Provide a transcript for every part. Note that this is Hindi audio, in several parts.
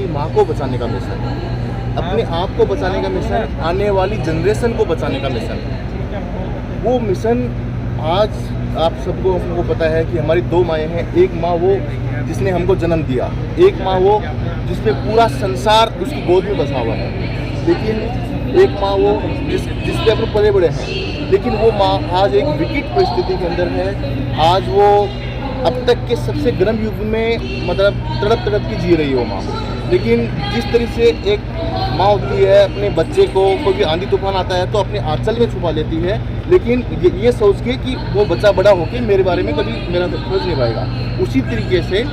माँ को बचाने का मिशन, अपने आप को बचाने का मिशन, आने वाली जनरेशन को बचाने का मिशन। वो मिशन आज आप सबको पता है कि हमारी दो माएँ हैं। एक माँ वो जिसने हमको जन्म दिया, एक माँ वो जिसपे पूरा संसार उसकी गोद में बसा हुआ है, लेकिन एक माँ वो जिसपे अपने पले बड़े हैं, लेकिन वो माँ आज एक विकट परिस्थिति के अंदर है। आज वो अब तक के सबसे गर्म युग में मतलब तड़प के जी रही है वो माँ। लेकिन जिस तरीके से एक माँ होती है अपने बच्चे को, कोई भी आंधी तूफान आता है तो अपने आंचल में छुपा लेती है, लेकिन ये सोच के कि वो बच्चा बड़ा होकर मेरे बारे में कभी मेरा फर्ज निभाएगा। उसी तरीके से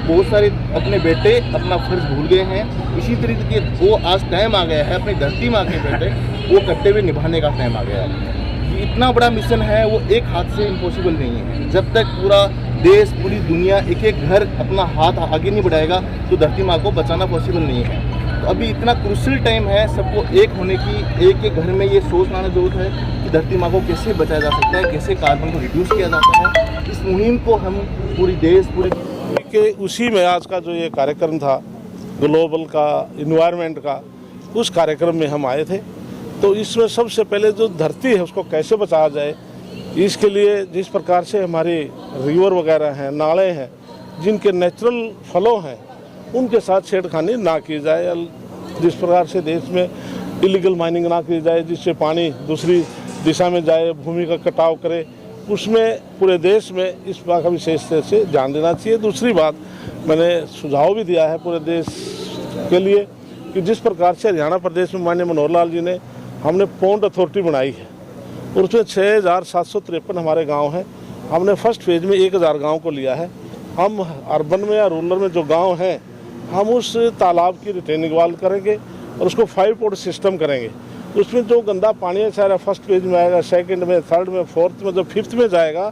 बहुत सारे अपने बेटे अपना फर्ज भूल गए हैं। इसी तरीके वो आज टाइम आ गया है अपनी धरती माँ के बेटे वो कर्तव्य निभाने का टाइम आ गया है। इतना बड़ा मिशन है, वो एक हाथ से इम्पॉसिबल नहीं है। जब तक पूरा देश, पूरी दुनिया एक एक घर अपना हाथ आगे नहीं बढ़ाएगा तो धरती माँ को बचाना पॉसिबल नहीं है। तो अभी इतना क्रूशियल टाइम है सबको एक होने की, एक एक घर में ये सोच लाना जरूरत है कि धरती माँ को कैसे बचाया जा सकता है, कैसे कार्बन को रिड्यूस किया जाता है। इस मुहिम को हम पूरी देश के उसी में आज का जो ये कार्यक्रम था ग्लोबल का, इन्वायरमेंट का, उस कार्यक्रम में हम आए थे। तो इसमें सबसे पहले जो धरती है उसको कैसे बचाया जाए, इसके लिए जिस प्रकार से हमारे रिवर वगैरह हैं, नाले हैं, जिनके नेचुरल फ्लो हैं, उनके साथ छेड़खानी ना की जाए। जिस प्रकार से देश में इलीगल माइनिंग ना की जाए जिससे पानी दूसरी दिशा में जाए, भूमि का कटाव करे, उसमें पूरे देश में इस बात का विशेष रूप से ध्यान देना चाहिए। दूसरी बात, मैंने सुझाव भी दिया है पूरे देश के लिए कि जिस प्रकार से हरियाणा प्रदेश में माननीय मनोहर लाल जी ने हमने पॉन्ड अथॉरिटी बनाई है और उसमें 6753 हमारे गांव हैं। हमने फर्स्ट फेज में 1000 गांव को लिया है। हम अर्बन में या रूरल में जो गांव हैं हम उस तालाब की रिटेनिंग वाल करेंगे और उसको 5 पॉट सिस्टम करेंगे। उसमें जो गंदा पानी है सारा फर्स्ट फेज में आएगा, सेकंड में, थर्ड में, फोर्थ में, जो फिफ्थ में जाएगा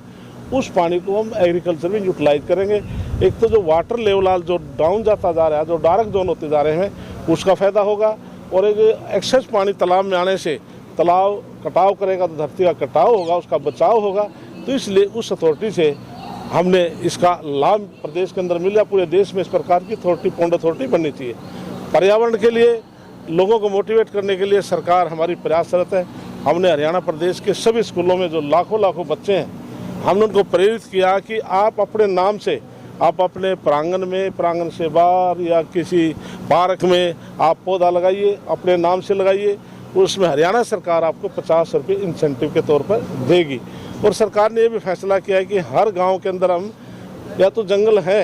उस पानी को हम एग्रीकल्चर में यूटिलाइज करेंगे। एक तो जो वाटर लेवल आज जो डाउन जाता जा रहा है, जो डार्क जोन होते जा रहे हैं, उसका फ़ायदा होगा। और एक एक्सेस पानी तालाब में आने से तालाब कटाव करेगा तो धरती का कटाव होगा, उसका बचाव होगा। तो इसलिए उस अथॉरिटी से हमने इसका लाभ प्रदेश के अंदर मिला। पूरे देश में इस प्रकार की अथॉरिटी, पॉन्ड अथॉरिटी बननी चाहिए। पर्यावरण के लिए लोगों को मोटिवेट करने के लिए सरकार हमारी प्रयासरत है। हमने हरियाणा प्रदेश के सभी स्कूलों में जो लाखों बच्चे हैं, हमने उनको प्रेरित किया कि आप अपने नाम से, आप अपने प्रांगण में, प्रांगण से बाहर या किसी पार्क में आप पौधा लगाइए, अपने नाम से लगाइए। उसमें हरियाणा सरकार आपको 50 रुपये इंसेंटिव के तौर पर देगी। और सरकार ने ये भी फैसला किया है कि हर गांव के अंदर हम या तो जंगल है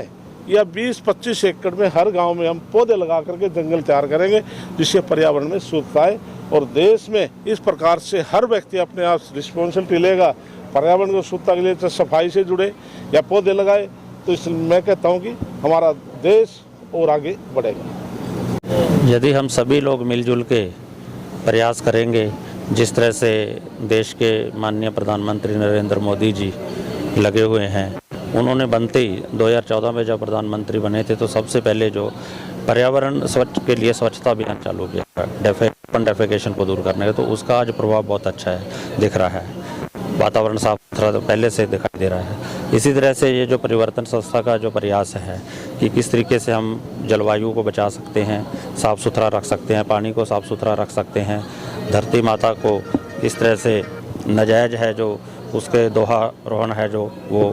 या 20-25 एकड़ में हर गांव में हम पौधे लगा करके जंगल तैयार करेंगे, जिससे पर्यावरण में शुद्धता आए। और देश में इस प्रकार से हर व्यक्ति अपने आप रिस्पॉन्सिबिलिटी लेगा, पर्यावरण को शुद्धता के लिए तो सफाई से जुड़े या पौधे लगाए, तो इसलिए मैं कहता हूँ कि हमारा देश और आगे बढ़ेगा। यदि हम सभी लोग मिलजुल के प्रयास करेंगे, जिस तरह से देश के माननीय प्रधानमंत्री नरेंद्र मोदी जी लगे हुए हैं, उन्होंने बनते ही 2014 में जब प्रधानमंत्री बने थे तो सबसे पहले जो पर्यावरण स्वच्छ के लिए स्वच्छता अभियान चालू किया, ओपन डेफेकेशन को दूर करने का, तो उसका आज प्रभाव बहुत अच्छा है, दिख रहा है। वातावरण साफ सुथरा तो पहले से दिखाई दे रहा है। इसी तरह से ये जो परिवर्तन संस्था का जो प्रयास है कि किस तरीके से हम जलवायु को बचा सकते हैं, साफ़ सुथरा रख सकते हैं, पानी को साफ़ सुथरा रख सकते हैं, धरती माता को किस तरह से नाजायज है जो उसके दोहारोहण है जो वो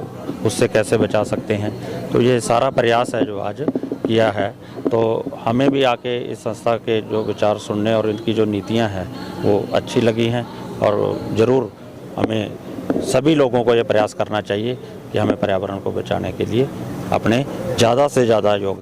उससे कैसे बचा सकते हैं। तो ये सारा प्रयास है जो आज किया है। तो हमें भी आके इस संस्था के जो विचार सुनने और इनकी जो नीतियां हैं वो अच्छी लगी हैं और ज़रूर हमें सभी लोगों को ये प्रयास करना चाहिए कि हमें पर्यावरण को बचाने के लिए अपने ज़्यादा से ज़्यादा योग